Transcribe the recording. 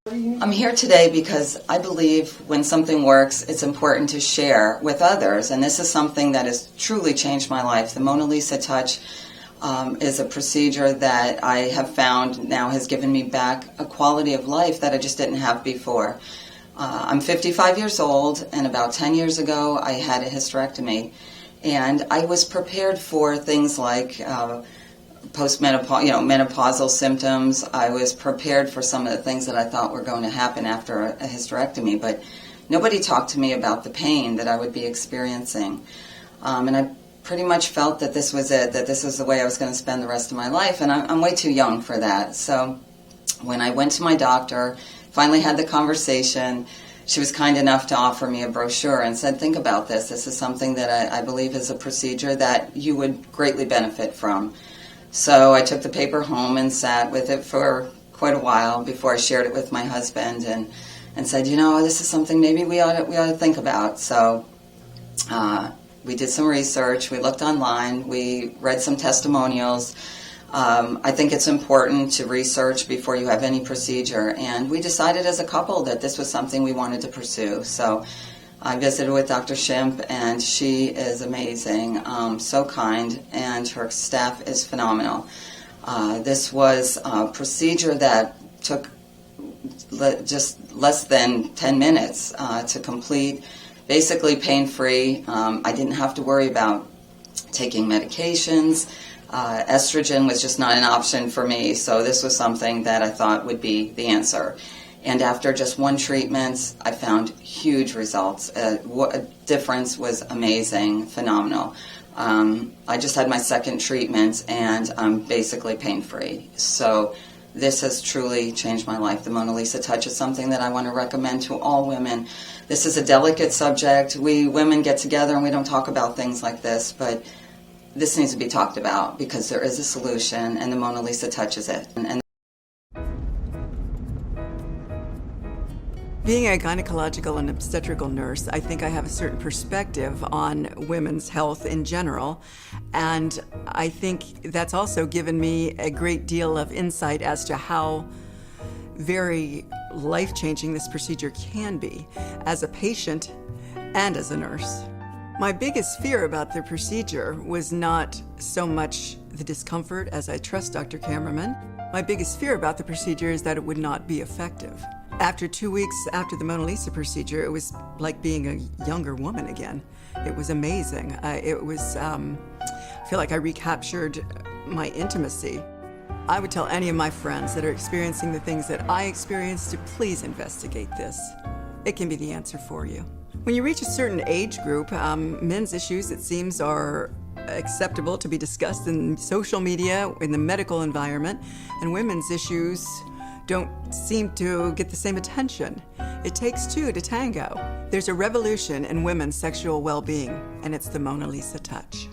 I'm here today because I believe when something works, it's important to share with others, and this is something that has truly changed my life. The Monalisa touch is a procedure that I have found now has given me back a quality of life that I just didn't have before. I'm 55 years old, and about 10 years ago I had a hysterectomy, and I was prepared for things like menopausal symptoms. I was prepared for some of the things that I thought were going to happen after a hysterectomy, but nobody talked to me about the pain that I would be experiencing. And I pretty much felt that this was it, that this was the way I was going to spend the rest of my life, and I'm way too young for that. So when I went to my doctor, finally had the conversation, she was kind enough to offer me a brochure and said, think about this. This is something that I believe is a procedure that you would greatly benefit from. So I took the paper home and sat with it for quite a while before I shared it with my husband and said, this is something maybe we ought to think about. So we did some research, we looked online, we read some testimonials. I think it's important to research before you have any procedure, and we decided as a couple that this was something we wanted to pursue. So I visited with Dr. Shimp, and she is amazing, so kind, and her staff is phenomenal. This was a procedure that took just less than 10 minutes to complete, basically pain-free. I didn't have to worry about taking medications. Estrogen was just not an option for me, so this was something that I thought would be the answer. And after just one treatment, I found huge results. Difference was amazing, phenomenal. I just had my second treatment, and I'm basically pain-free. So this has truly changed my life. The Monalisa touch is something that I want to recommend to all women. This is a delicate subject. We women get together and we don't talk about things like this, but this needs to be talked about because there is a solution, and the Monalisa touch is it. Being a gynecological and obstetrical nurse, I think I have a certain perspective on women's health in general, and I think that's also given me a great deal of insight as to how very life-changing this procedure can be as a patient and as a nurse. My biggest fear about the procedure was not so much the discomfort, as I trust Dr. Cameraman. My biggest fear about the procedure is that it would not be effective. After 2 weeks after the Monalisa procedure, it was like being a younger woman again. It was amazing. I feel like I recaptured my intimacy. I would tell any of my friends that are experiencing the things that I experienced to please investigate this. It can be the answer for you. When you reach a certain age group, men's issues, it seems, are acceptable to be discussed in social media, in the medical environment, and women's issues don't seem to get the same attention. It takes two to tango. There's a revolution in women's sexual well-being, and it's the Monalisa touch.